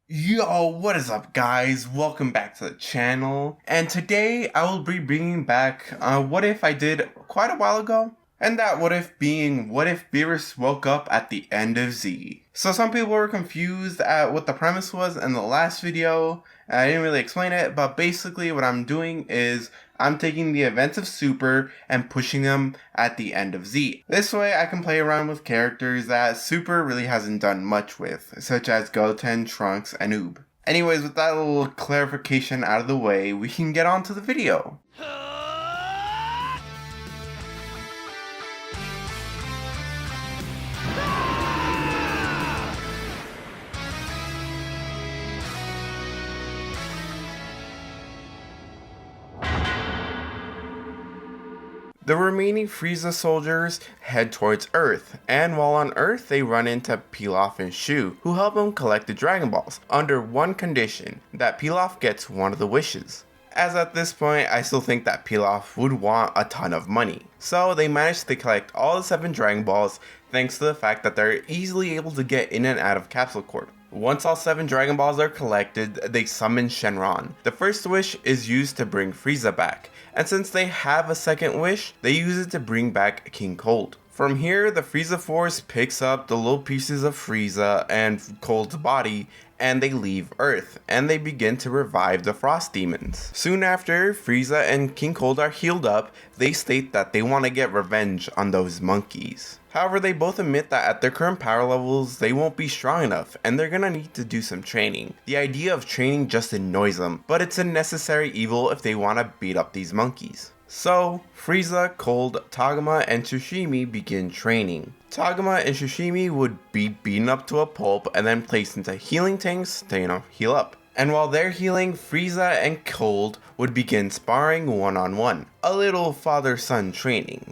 Yo, what is up guys? Welcome back to the channel. And today I will be bringing back what if I did quite a while ago. And that what if being what if Beerus woke up at the end of Z. So some people were confused at what the premise was in the last video. I didn't really explain it, but basically what I'm doing is I'm taking the events of Super and pushing them at the end of Z. This way I can play around with characters that Super really hasn't done much with, such as Goten, Trunks, and Oob. Anyways, with that little clarification out of the way, we can get on to the video. The remaining Frieza soldiers head towards Earth, and while on Earth they run into Pilaf and Shu, who help them collect the Dragon Balls, under one condition, that Pilaf gets one of the wishes. As at this point, I still think that Pilaf would want a ton of money. So they manage to collect all the 7 Dragon Balls thanks to the fact that they're easily able to get in and out of Capsule Corp. Once all 7 Dragon Balls are collected, they summon Shenron. The first wish is used to bring Frieza back, and since they have a second wish, they use it to bring back King Cold. From here, the Frieza Force picks up the little pieces of Frieza and Cold's body, and they leave Earth, and they begin to revive the Frost Demons. Soon after Frieza and King Cold are healed up, they state that they want to get revenge on those monkeys. However, they both admit that at their current power levels, they won't be strong enough, and they're gonna need to do some training. The idea of training just annoys them, but it's a necessary evil if they want to beat up these monkeys. So, Frieza, Cold, Tagoma, and Tsushima begin training. Tagoma and Tsushima would be beaten up to a pulp and then placed into healing tanks to, heal up. And while they're healing, Frieza and Cold would begin sparring one-on-one. A little father-son training,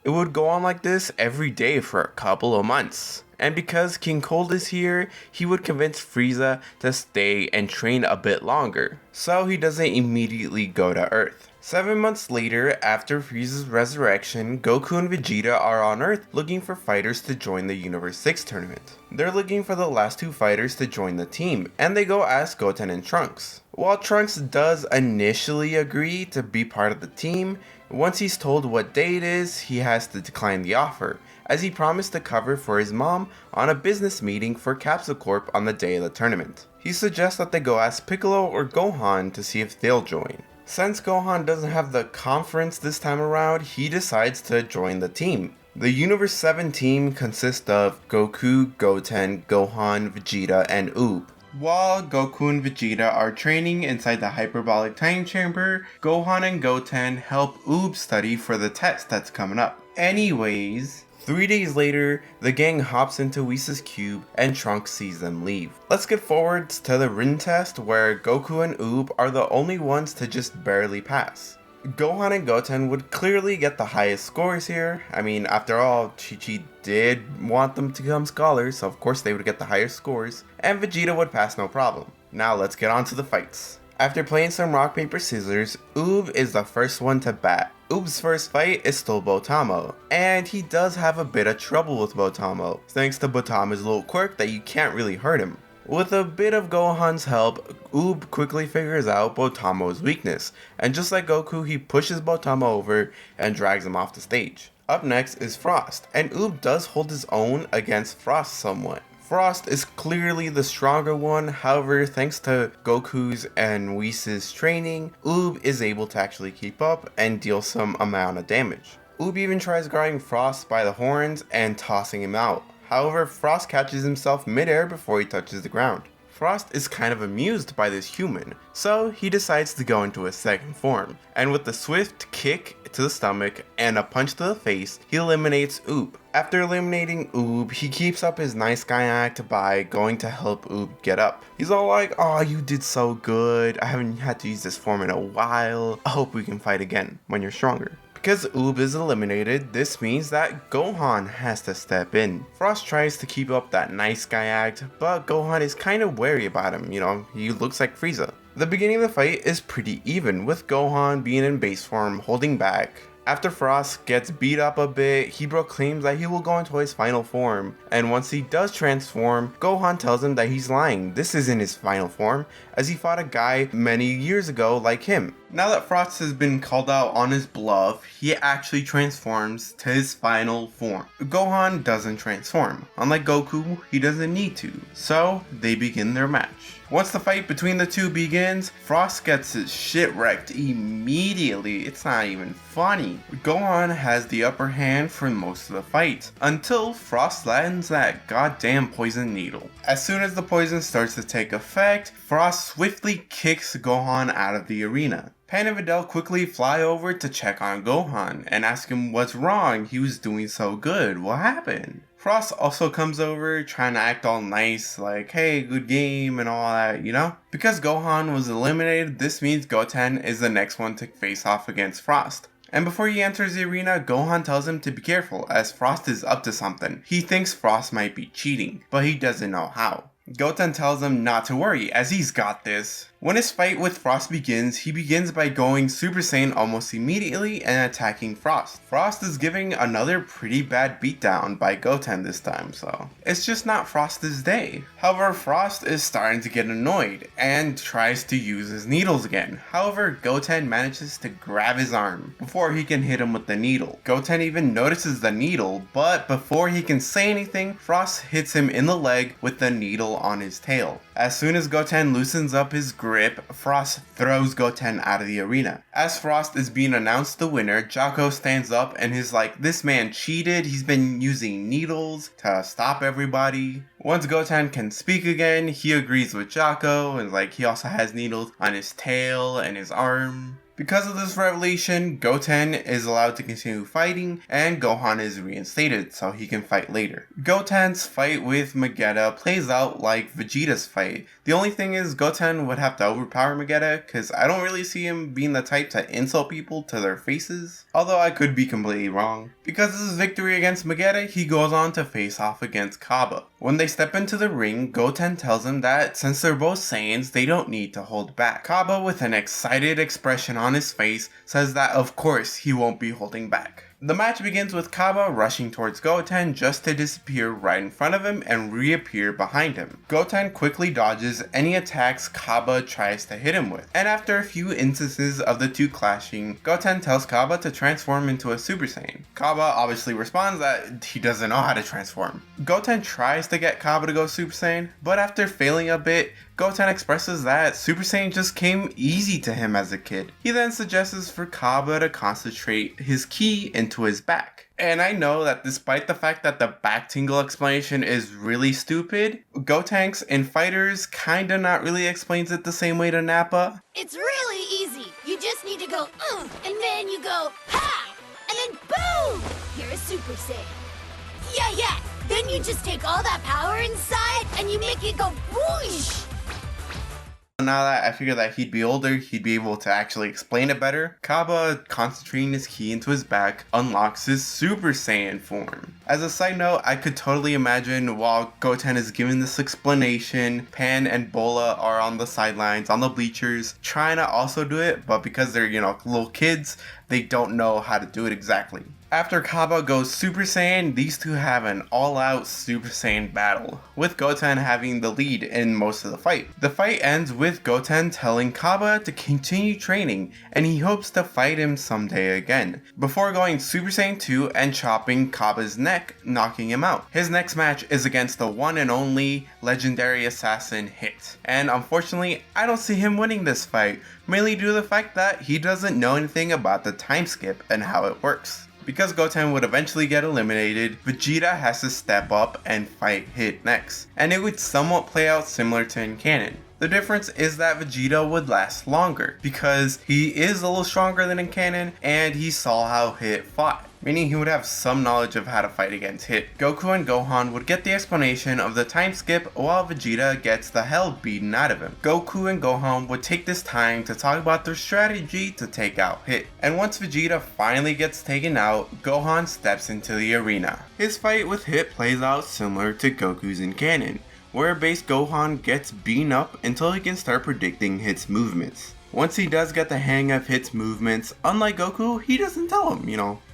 It would go on like this every day for a couple of months. And because King Cold is here, he would convince Frieza to stay and train a bit longer, so he doesn't immediately go to Earth. 7 months later, after Friezas Resurrection, Goku and Vegeta are on Earth looking for fighters to join the Universe 6 tournament. They're looking for the last 2 fighters to join the team, and they go ask Goten and Trunks. While Trunks does initially agree to be part of the team, once he's told what day it is, he has to decline the offer, as he promised to cover for his mom on a business meeting for Capsule Corp on the day of the tournament. He suggests that they go ask Piccolo or Gohan to see if they'll join. Since Gohan doesn't have the conference this time around, he decides to join the team. The Universe 7 team consists of Goku, Goten, Gohan, Vegeta, and Oob. While Goku and Vegeta are training inside the hyperbolic time chamber, Gohan and Goten help Oob study for the test that's coming up. Anyways, 3 days later, the gang hops into Whis' cube and Trunks sees them leave. Let's get forward to the written test where Goku and Oob are the only ones to just barely pass. Gohan and Goten would clearly get the highest scores here. I mean, after all, Chi-Chi did want them to become scholars, so of course they would get the highest scores, and Vegeta would pass no problem. Now let's get on to the fights. After playing some rock, paper, scissors, Oob is the first one to bat. Oob's first fight is still Botamo, and he does have a bit of trouble with Botamo, thanks to Botamo's little quirk that you can't really hurt him. With a bit of Gohan's help, Oob quickly figures out Botamo's weakness, and just like Goku, he pushes Botamo over and drags him off the stage. Up next is Frost, and Oob does hold his own against Frost somewhat. Frost is clearly the stronger one, however, thanks to Goku's and Whis' training, Oob is able to actually keep up and deal some amount of damage. Oob even tries grabbing Frost by the horns and tossing him out. However, Frost catches himself midair before he touches the ground. Frost is kind of amused by this human, so he decides to go into his second form, and with a swift kick to the stomach and a punch to the face, he eliminates Oob. After eliminating Oob, he keeps up his nice guy act by going to help Oob get up. He's all like, "Oh, you did so good, I haven't had to use this form in a while, I hope we can fight again when you're stronger." Because Oob is eliminated, this means that Gohan has to step in. Frost tries to keep up that nice guy act, but Gohan is kind of wary about him, he looks like Frieza. The beginning of the fight is pretty even, with Gohan being in base form, holding back, After Frost gets beat up a bit, he proclaims that he will go into his final form, and once he does transform, Gohan tells him that he's lying. This isn't his final form, as he fought a guy many years ago like him. Now that Frost has been called out on his bluff, he actually transforms to his final form. Gohan doesn't transform. Unlike Goku, he doesn't need to, so they begin their match. Once the fight between the two begins, Frost gets his shit wrecked immediately. It's not even funny. Gohan has the upper hand for most of the fight, until Frost lands that goddamn poison needle. As soon as the poison starts to take effect, Frost swiftly kicks Gohan out of the arena. Pan and Videl quickly fly over to check on Gohan and ask him what's wrong. He was doing so good. What happened? Frost also comes over trying to act all nice, like, hey, good game and all that, you know? Because Gohan was eliminated, this means Goten is the next one to face off against Frost. And before he enters the arena, Gohan tells him to be careful as Frost is up to something. He thinks Frost might be cheating, but he doesn't know how. Goten tells him not to worry, as he's got this. When his fight with Frost begins, he begins by going Super Saiyan almost immediately and attacking Frost. Frost is giving another pretty bad beatdown by Goten this time, so it's just not Frost's day. However, Frost is starting to get annoyed and tries to use his needles again. However, Goten manages to grab his arm before he can hit him with the needle. Goten even notices the needle, but before he can say anything, Frost hits him in the leg with the needle on his tail. As soon as Goten loosens up his grip, Frost throws Goten out of the arena. As Frost is being announced the winner, Jocko stands up and is like, this man cheated, he's been using needles to stop everybody. Once Goten can speak again, he agrees with Jocko and like he also has needles on his tail and his arm. Because of this revelation, Goten is allowed to continue fighting, and Gohan is reinstated so he can fight later. Goten's fight with Vegeta plays out like Vegeta's fight. The only thing is Goten would have to overpower Vegeta, because I don't really see him being the type to insult people to their faces, although I could be completely wrong. Because of his victory against Vegeta, he goes on to face off against Kaba. When they step into the ring, Goten tells him that since they're both Saiyans, they don't need to hold back. Kaba, with an excited expression on his face, says that of course he won't be holding back. The match begins with Kaba rushing towards Goten just to disappear right in front of him and reappear behind him. Goten quickly dodges any attacks Kaba tries to hit him with, and after a few instances of the two clashing, Goten tells Kaba to transform into a Super Saiyan. Kaba obviously responds that he doesn't know how to transform. Goten tries to get Kaba to go Super Saiyan, but after failing a bit, Goten expresses that Super Saiyan just came easy to him as a kid. He then suggests for Kaba to concentrate his ki into his back. And I know that despite the fact that the back tingle explanation is really stupid, Gotenks in Fighters kinda not really explains it the same way to Nappa. It's really easy. You just need to go, and then you go, ha! And then boom! You're a Super Saiyan. Yeah. Then you just take all that power inside and you make it go whoosh! Now that I figure that he'd be older, he'd be able to actually explain it better. Kaba concentrating his ki into his back unlocks his Super Saiyan form. As a side note, I could totally imagine while Goten is giving this explanation, Pan and Bola are on the sidelines, on the bleachers, trying to also do it, but because they're, little kids, they don't know how to do it exactly. After Kaba goes Super Saiyan, these two have an all-out Super Saiyan battle, with Goten having the lead in most of the fight. The fight ends with Goten telling Kaba to continue training, and he hopes to fight him someday again, before going Super Saiyan 2 and chopping Kaba's neck, knocking him out. His next match is against the one and only legendary assassin Hit, and unfortunately, I don't see him winning this fight, mainly due to the fact that he doesn't know anything about the time skip and how it works. Because Goten would eventually get eliminated, Vegeta has to step up and fight Hit next, and it would somewhat play out similar to in canon. The difference is that Vegeta would last longer, because he is a little stronger than in canon, and he saw how Hit fought, meaning he would have some knowledge of how to fight against Hit. Goku and Gohan would get the explanation of the time skip while Vegeta gets the hell beaten out of him. Goku and Gohan would take this time to talk about their strategy to take out Hit. And once Vegeta finally gets taken out, Gohan steps into the arena. His fight with Hit plays out similar to Goku's in canon, where base Gohan gets beaten up until he can start predicting Hit's movements. Once he does get the hang of Hit's movements, unlike Goku, he doesn't tell him,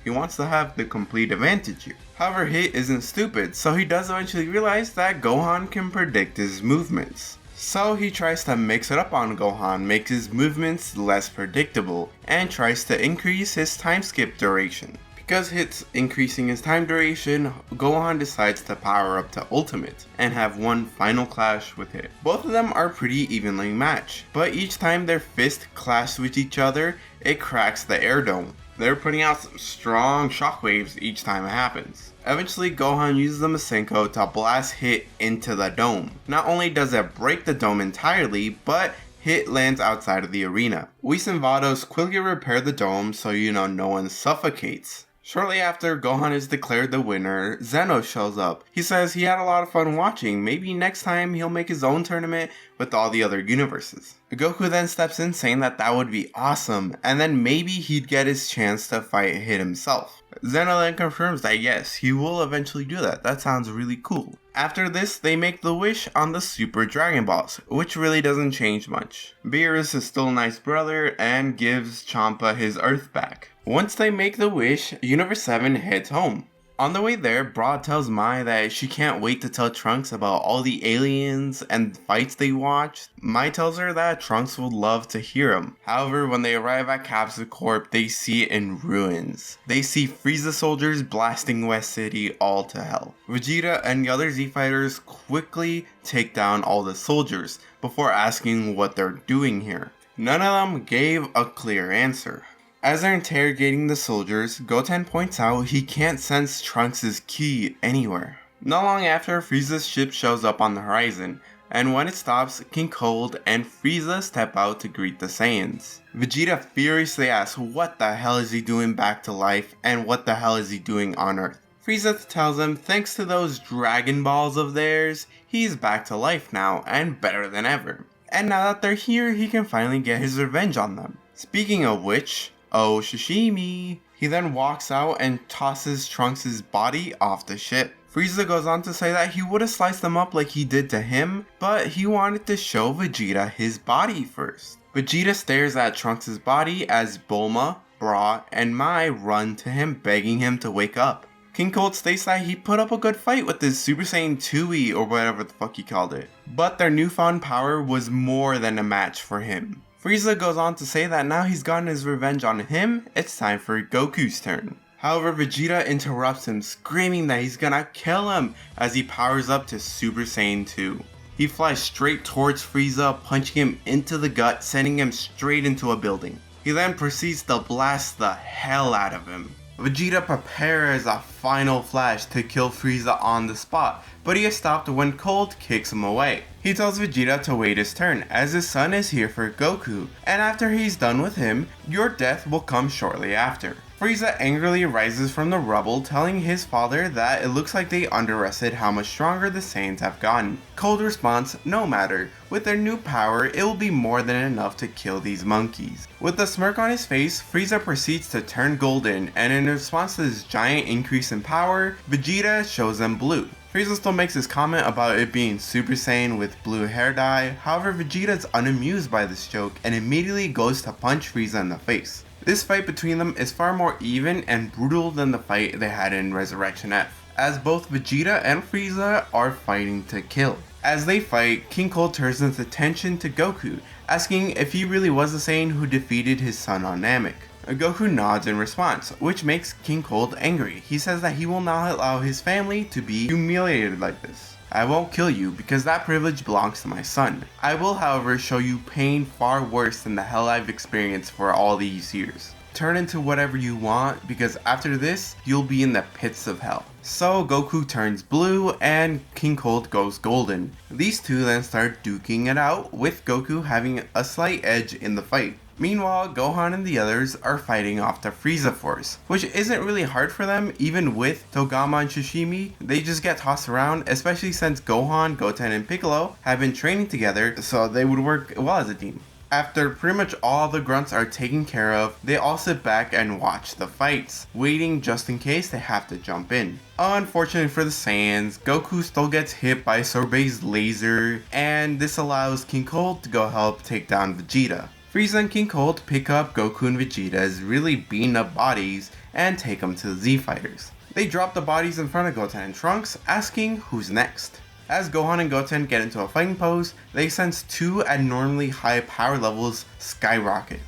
he wants to have the complete advantage here. However, Hit isn't stupid, so he does eventually realize that Gohan can predict his movements. So he tries to mix it up on Gohan, make his movements less predictable, and tries to increase his time skip duration. Because Hit's increasing his time duration, Gohan decides to power up to Ultimate and have one final clash with Hit. Both of them are pretty evenly matched, but each time their fists clash with each other, it cracks the air dome. They're putting out some strong shockwaves each time it happens. Eventually, Gohan uses the Masenko to blast Hit into the dome. Not only does it break the dome entirely, but Hit lands outside of the arena. Whis and Vados quickly repair the dome so no one suffocates. Shortly after Gohan is declared the winner, Zeno shows up. He says he had a lot of fun watching, maybe next time he'll make his own tournament with all the other universes. Goku then steps in saying that would be awesome, and then maybe he'd get his chance to fight Hit himself. Zeno then confirms that yes, he will eventually do that. That sounds really cool. After this, they make the wish on the Super Dragon Balls, which really doesn't change much. Beerus is still a nice brother and gives Champa his Earth back. Once they make the wish, Universe 7 heads home. On the way there, Broad tells Mai that she can't wait to tell Trunks about all the aliens and fights they watched. Mai tells her that Trunks would love to hear him. However, when they arrive at Capsule Corp, they see it in ruins. They see Frieza soldiers blasting West City all to hell. Vegeta and the other Z fighters quickly take down all the soldiers before asking what they're doing here. None of them gave a clear answer. As they're interrogating the soldiers, Goten points out he can't sense Trunks' ki anywhere. Not long after, Frieza's ship shows up on the horizon, and when it stops, King Cold and Frieza step out to greet the Saiyans. Vegeta furiously asks what the hell is he doing back to life, and what the hell is he doing on Earth. Frieza tells him thanks to those Dragon Balls of theirs, he's back to life now, and better than ever. And now that they're here, he can finally get his revenge on them. Speaking of which, oh sashimi! He then walks out and tosses Trunks' body off the ship. Frieza goes on to say that he would have sliced them up like he did to him, but he wanted to show Vegeta his body first. Vegeta stares at Trunks' body as Bulma, Bra, and Mai run to him begging him to wake up. King Cold states that he put up a good fight with his Super Saiyan 2E or whatever the fuck he called it, but their newfound power was more than a match for him. Frieza goes on to say that now he's gotten his revenge on him, it's time for Goku's turn. However, Vegeta interrupts him, screaming that he's gonna kill him as he powers up to Super Saiyan 2. He flies straight towards Frieza, punching him into the gut, sending him straight into a building. He then proceeds to blast the hell out of him. Vegeta prepares a final flash to kill Frieza on the spot, but he is stopped when Cold kicks him away. He tells Vegeta to wait his turn, as his son is here for Goku, and after he's done with him, your death will come shortly after. Frieza angrily rises from the rubble, telling his father that it looks like they underestimated how much stronger the Saiyans have gotten. Cold responds, no matter, with their new power, it will be more than enough to kill these monkeys. With a smirk on his face, Frieza proceeds to turn golden, and in response to this giant increase in power, Vegeta shows them blue. Frieza still makes his comment about it being Super Saiyan with blue hair dye, however Vegeta is unamused by this joke and immediately goes to punch Frieza in the face. This fight between them is far more even and brutal than the fight they had in Resurrection F, as both Vegeta and Frieza are fighting to kill. As they fight, King Cold turns his attention to Goku, asking if he really was the Saiyan who defeated his son on Namek. Goku nods in response, which makes King Cold angry. He says that he will not allow his family to be humiliated like this. I won't kill you because that privilege belongs to my son. I will, however, show you pain far worse than the hell I've experienced for all these years. Turn into whatever you want because after this, you'll be in the pits of hell. So Goku turns blue and King Cold goes golden. These two then start duking it out, with Goku having a slight edge in the fight. Meanwhile, Gohan and the others are fighting off the Frieza Force, which isn't really hard for them. Even with Togama and Sashimi, they just get tossed around, especially since Gohan, Goten, and Piccolo have been training together, so they would work well as a team. After pretty much all the grunts are taken care of, they all sit back and watch the fights, waiting just in case they have to jump in. Unfortunately for the Saiyans, Goku still gets hit by Sorbet's laser, and this allows King Cold to go help take down Vegeta. Frieza and King Cold pick up Goku and Vegeta's really beaten up bodies and take them to the Z Fighters. They drop the bodies in front of Goten and Trunks, asking who's next. As Gohan and Goten get into a fighting pose, they sense two abnormally high power levels skyrocket.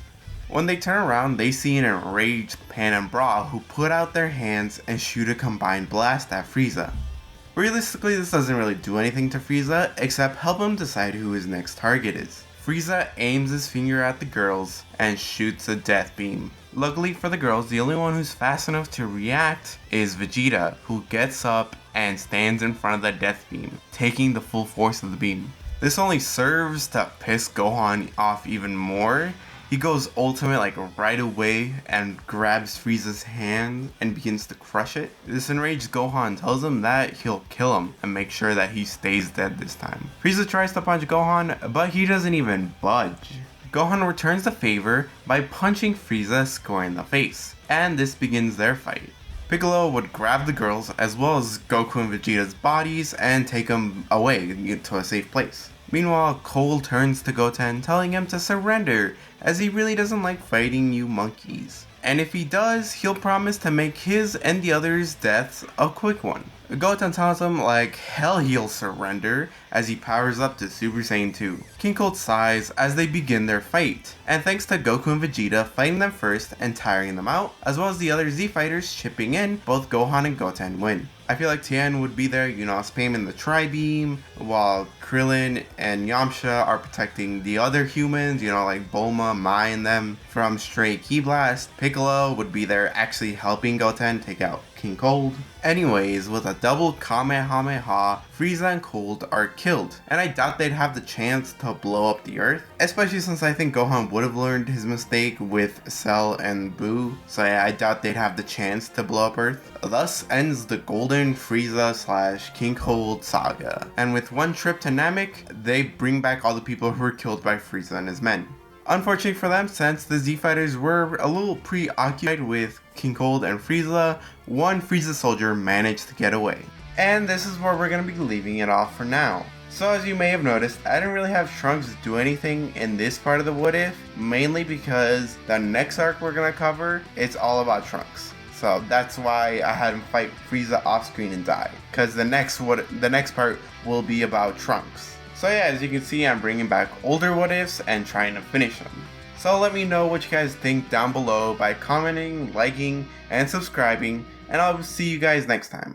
When they turn around, they see an enraged Pan and Bra who put out their hands and shoot a combined blast at Frieza. Realistically, this doesn't really do anything to Frieza, except help him decide who his next target is. Frieza aims his finger at the girls and shoots a death beam. Luckily for the girls, the only one who's fast enough to react is Vegeta, who gets up and stands in front of the death beam, taking the full force of the beam. This only serves to piss Gohan off even more. He goes ultimate like right away and grabs Frieza's hand and begins to crush it. This enraged Gohan tells him that he'll kill him and make sure that he stays dead this time. Frieza tries to punch Gohan, but he doesn't even budge. Gohan returns the favor by punching Frieza square in the face, and this begins their fight. Piccolo would grab the girls as well as Goku and Vegeta's bodies and take them away to a safe place. Meanwhile, Cole turns to Goten telling him to surrender as he really doesn't like fighting you monkeys. And if he does, he'll promise to make his and the others' deaths a quick one. Goten tells him like hell he'll surrender as he powers up to Super Saiyan 2. King Cold sighs as they begin their fight, and thanks to Goku and Vegeta fighting them first and tiring them out, as well as the other Z fighters chipping in, both Gohan and Goten win. I feel like Tien would be there, spamming the Tri-Beam, while Krillin and Yamcha are protecting the other humans, like Bulma, Mai and them from stray Ki Blast. Piccolo would be there actually helping Goten take out King Cold. Anyways, with a double Kamehameha, Frieza and Cold are killed, and I doubt they'd have the chance to blow up the Earth, especially since I think Gohan would have learned his mistake with Cell and Buu, so yeah, I doubt they'd have the chance to blow up Earth. Thus ends the Golden Frieza / King Cold saga, and with one trip to Namek, they bring back all the people who were killed by Frieza and his men. Unfortunately for them, since the Z Fighters were a little preoccupied with King Cold and Frieza, one Frieza soldier managed to get away. And this is where we're going to be leaving it off for now. So as you may have noticed, I didn't really have Trunks do anything in this part of the What If, mainly because the next arc we're going to cover, it's all about Trunks. So that's why I had him fight Frieza off screen and die, because the next part will be about Trunks. So yeah, as you can see, I'm bringing back older What Ifs and trying to finish them. So let me know what you guys think down below by commenting, liking, and subscribing, and I'll see you guys next time.